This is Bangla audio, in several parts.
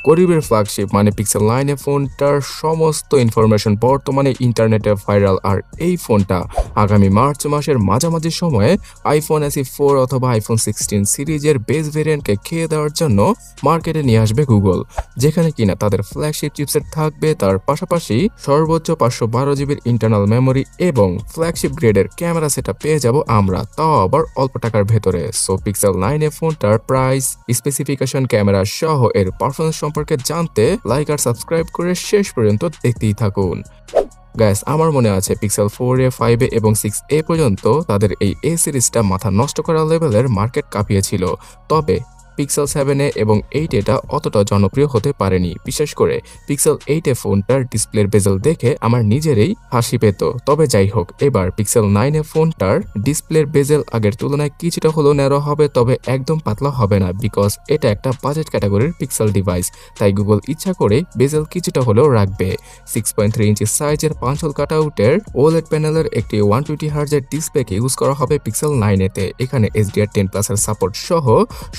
গরিবের ফ্ল্যাগশিপ মানে পিক্সেল 9 ফোনটার সমস্ত ইনফরমেশন বর্তমানে ইন্টারনেটে ভাইরাল। আর এই ফোনটা আগামী মার্চ মাসের মাঝামাঝি সময়ে আইফোন SE 4 অথবা আইফোন 16 সিরিজের বেস ভেরিয়েন্টকে খেয়ে দেওয়ার জন্য মার্কেটে নিয়ে আসবে গুগল, যেখানে কিনা তাদের ফ্ল্যাগশিপ চিপসেট থাকবে, তার পাশাপাশি সর্বোচ্চ 512 জিবির ইন্টারনাল মেমোরি এবং ফ্ল্যাগশিপ গ্রেডের ক্যামেরা সেটআপ পেয়ে যাব আমরা, তাও আবার অল্প টাকার ভেতরে। সো পিক্সেল 9 ফোনটার প্রাইস, স্পেসিফিকেশন, ক্যামেরা সহ এর পারফরমেন্স সম্পর্কে জানতে লাইক আর সাবস্ক্রাইব করে শেষ পর্যন্ত দেখতেই থাকুন। গাইস, আমার মনে আছে পিক্সেল 4a, 5a এবং 6a পর্যন্ত তাদের এই A সিরিজটা মাথা নষ্ট করা লেভেলের মার্কেট কাঁপিয়েছিল, তবে পিক্সেল 7a এবং 8a অতটা জনপ্রিয় হতে পারেনি। বিশেষ করে পিক্সেল 8a ফোনটার ডিসপ্লের বেজেল দেখে আমার নিজেরই হাসি পেত। তবে যাই হোক, এবার পিক্সেল 9a ফোনটার ডিসপ্লের বেজেল আগের তুলনায় কিছুটা হলেও ন্যারো হবে, তবে একদম পাতলা হবে না, বিকজ এটা একটা বাজেট ক্যাটাগরির পিক্সেল ডিভাইস। তাই গুগল ইচ্ছা করে বেজেল কিছুটা হলেও রাখবে। 6.3 ইঞ্চি সাইজের 5 হোল কাটআউটের OLED প্যানেলের একটি 120 হার্জের ডিসপ্লেকে ইউজ করা হবে পিক্সেল 9a-তে। এখানে HDR10+ এর সাপোর্ট সহ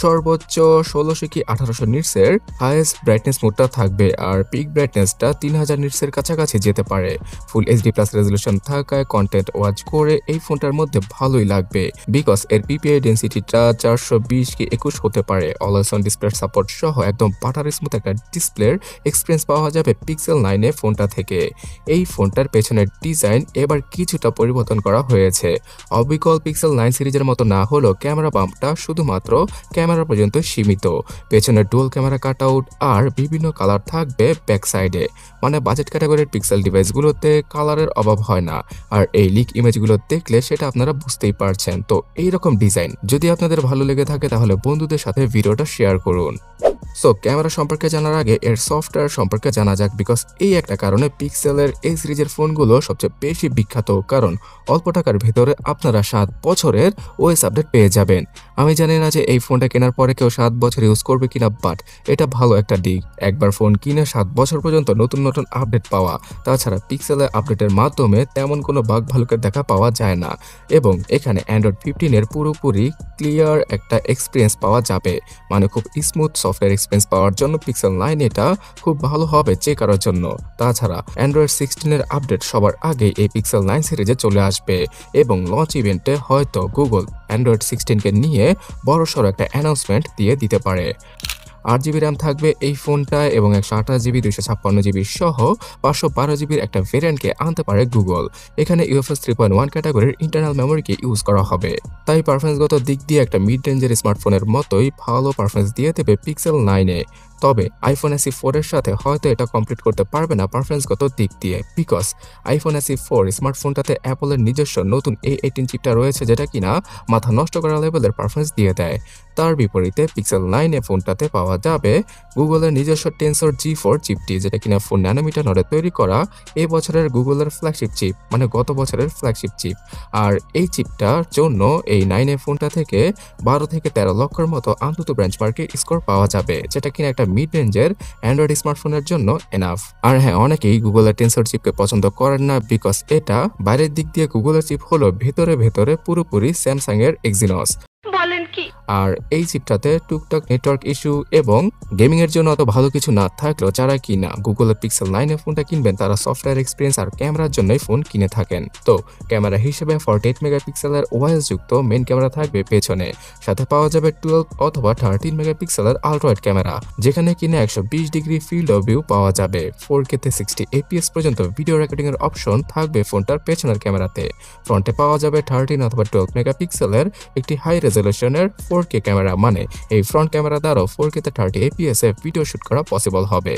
সর্বোচ্চ 1600 কি 1800 নিটসের হাইয়েস্ট ব্রাইটনেস মোডটা থাকবে, আর পিক ব্রাইটনেসটা 3000 নিটসের কাছাকাছি যেতে পারে। ফুল HD+ রেজলিউশন থাকায় কন্টেন্ট ওয়াচ করে এই ফোনটার মধ্যে ভালোই লাগবে, বিকজ এর PPI ডেন্সিটিটা 420 কি 21 হতে পারে। অলওয়েজ অন ডিসপ্লে সাপোর্ট সহ একদম বাটার স্মুথ একটা ডিসপ্লের এক্সপিরিয়েন্স পাওয়া যাবে পিক্সেল 9 ফোনটা থেকে। এই ফোনটার পেছনের ডিজাইন এবার কিছুটা পরিবর্তন করা হয়েছে। অবিকল পিক্সেল 9 সিরিজের মতো না হলেও ক্যামেরা বাম্পটা শুধুমাত্র ক্যামেরা পর্যন্ত সীমিত। পেছনে ডুয়াল ক্যামেরা কাটআউট আর বিভিন্ন কালার থাকবে ব্যাক সাইডে, মানে বাজেট ক্যাটাগরির পিক্সেল ডিভাইসগুলোতে কালারের অভাব হয় না। আর এই লিক ইমেজগুলো দেখলে সেটা আপনারা বুঝতেই পারছেন। তো এইরকম ডিজাইন যদি আপনাদের ভালো লেগে থাকে তাহলে বন্ধুদের সাথে ভিডিওটা শেয়ার করুন। সো ক্যামেরা সম্পর্কে জানার আগে এর সফটওয়্যার সম্পর্কে জানা যাক, বিকজ এই একটা কারণে পিক্সেলের এই সিরিজের ফোনগুলো সবচেয়ে বেশি বিখ্যাত, কারণ অল্প টাকার ভেতরে আপনারা 7 বছরের OS আপডেট পেয়ে যাবেন। আমি জানি না যে এই ফোনটা কেনার পরে কেউ 7 বছর ইউজ করবে কিনা, বাট এটা ভালো একটা দিক। একবার ফোন কিনে 7 বছর পর্যন্ত নতুন নতুন আপডেট পাওয়া। তাছাড়া পিক্সেলের আপডেটের মাধ্যমে তেমন কোনো বাগ ভালুকের দেখা পাওয়া যায় না, এবং এখানে অ্যান্ড্রয়েড 15 পুরোপুরি ক্লিয়ার একটা এক্সপিরিয়েন্স পাওয়া যাবে, মানে খুব স্মুথ সফটওয়্যার এক্সপিরিয়েন্স পাওয়ার জন্য পিক্সেল 9 এটা খুব ভালো হবে চেক করার জন্য। তাছাড়া অ্যান্ড্রয়েড 16 আপডেট সবার আগে এই পিক্সেল 9 সিরিজে চলে আসবে, এবং লঞ্চ ইভেন্টে হয়তো গুগল অ্যান্ড্রয়েড 16কে নিয়ে বড়সড় একটা অ্যানাউন্সমেন্ট দিয়ে দিতে পারে। 8GB র্যাম থাকবে এই ফোনটায় এবং 128GB 256GB সহ 512 জিবির একটা ভেরিয়েন্টকে আনতে পারে গুগল। এখানে UFS 3.1 ক্যাটাগরির ইন্টারনাল মেমোরিকে ইউজ করা হবে, তাই পারফরমেন্সগত দিক দিয়ে একটা মিড রেঞ্জের স্মার্টফোনের মতোই ভালো পারফরমেন্স দিয়ে দেবে পিক্সেল 9-এ। তবে আইফোন SE 4 এর সাথে হয়তো এটা কমপ্লিট করতে পারবে না পারফরমেন্সগত দিক দিয়ে, বিকজ আইফোন SE 4 স্মার্টফোনটাতে অ্যাপলের নিজস্ব নতুন A18 চিপটা রয়েছে, যেটা কিনা মাথা নষ্ট করা লেভেলের পারফরমেন্স দিয়ে দেয়। তার বিপরীতে পিক্সেল 9 ফোনটাতে পাওয়া যাবে গুগলের নিজস্ব টেনসর G4 চিপটি, যেটা কিনা 4 ন্যানোমিটার নরে তৈরি করা এই বছরের গুগলের ফ্ল্যাগশিপ চিপ, মানে গত বছরের ফ্ল্যাগশিপ চিপ। আর এই চিপটার জন্য এই 9 ফোনটা থেকে 12 থেকে 13 লক্ষের মতো আন্তত বেঞ্চমার্কে স্কোর পাওয়া যাবে, যেটা কিনা একটা মিড রেঞ্জের অ্যান্ড্রয়েড স্মার্টফোনের জন্য এনাফ। আর হ্যাঁ, অনেকেই গুগলের টেনসর চিপকে পছন্দ করেন না, বিকজ এটা বাইরের দিক দিয়ে গুগলের চিপ হলো ভেতরে ভেতরে পুরোপুরি স্যামসাং এর এক্সিনস। আর এই চিপটাতে টুকটাক নেটওয়ার্ক ইস্যু এবং গেমিং এর জন্য অত ভালো কিছু না থাকলেও যারা কিনা গুগলের পিক্সেল 9 ফোনটা কিনবেন তারা সফটওয়্যার এক্সপিরিয়েন্স আর ক্যামেরার জন্যই ফোন কিনে থাকেন। তো ক্যামেরা হিসেবে 48 মেগাপিক্সেলের OIS যুক্ত মেইন ক্যামেরা থাকবে পেছনে, সাথে পাওয়া যাবে 12 অথবা 13 মেগাপিক্সেলের আলট্রা ক্যামেরা, যেখানে কিনা 120 ডিগ্রি ফিল্ড অফ ভিউ পাওয়া যাবে। 4K তে 60 fps পর্যন্ত ভিডিও রেকর্ডিং এর অপশন থাকবে ফোনটার পেছনের ক্যামেরাতে। ফ্রন্টে পাওয়া যাবে 13 অথবা 12 মেগাপিক্সেলের একটি হাই রেজলিউশনের 4K ক্যামেরা, মানে এই ফ্রন্ট ক্যামেরা দ্বারা 4K তে 30 fps এ ভিডিও শুট করা পসিবল হবে।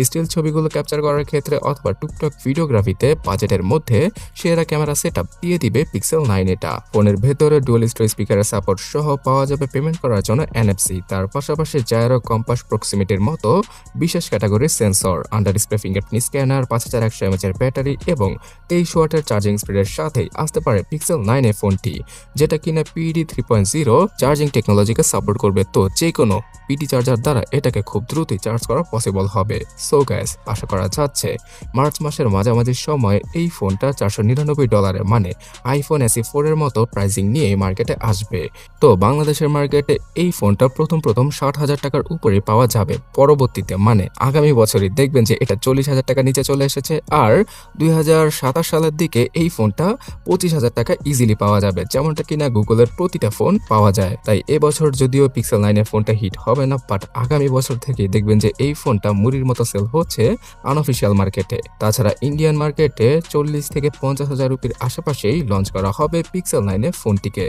স্টিল ছবিগুলো ক্যাপচার করার ক্ষেত্রে অথবা টুকটাক ভিডিওগ্রাফিতে বাজেটের মধ্যে সেরা ক্যামেরা সেটআপ দিয়ে দিবে পিক্সেল 9 এটা। ফোনের ভেতরে ডুয়াল স্টোরেজ স্পিকারের সাপোর্ট সহ পাওয়া যাবে পেমেন্ট করার জন্য NFC, তার পাশাপাশি জাইরো কম্পাস প্রক্সিমিটির মতো বিশেষ ক্যাটাগরির sensor, under display fingerprint scanner, 5100 mAh এর ব্যাটারি এবং 23 ওয়াটের চার্জিং স্পিডের সাথেই আসতে পারে পিক্সেল 9 ফোনটি, যেটা কিনা PD 3.0 জিরো চার্জিং টেকনোলজিকে সাপোর্ট করবে। তো যে কোনো পিটি চার্জার দ্বারা এটাকে খুব দ্রুতই চার্জ করা পসিবল হবে। সো গাইস, আশা করা যাচ্ছে মার্চ মাসের মাঝামাঝি সময় এই ফোনটা $499 মানে আইফোন SE 4 এর মতো প্রাইসিং নিয়ে মার্কেটে আসবে। তো বাংলাদেশের মার্কেটে এই ফোনটা প্রথম 60,000 টাকার উপরে পাওয়া যাবে। পরবর্তীতে মানে আগামী বছরই দেখবেন যে এটা 40,000 টাকা নিচে চলে এসেছে। আর 2027 সালের দিকে এই ফোনটা 25,000 টাকা ইজিলি পাওয়া যাবে, যেমনটা কিনা গুগলের প্রতিটা ফোন পাওয়া যায়। তাই এবছর যদিও পিক্সেল 9 এর ফোনটা হিট হবে না, বাট আগামী বছর থেকে দেখবেন যে এই ফোনটা মুড়ির মতো সেল হচ্ছে আনঅফিসিয়াল মার্কেটে। তাছাড়া ইন্ডিয়ান মার্কেটে 40 থেকে 50,000 রুপির আশেপাশেই লঞ্চ করা হবে পিক্সেল 9 এর ফোনটিকে।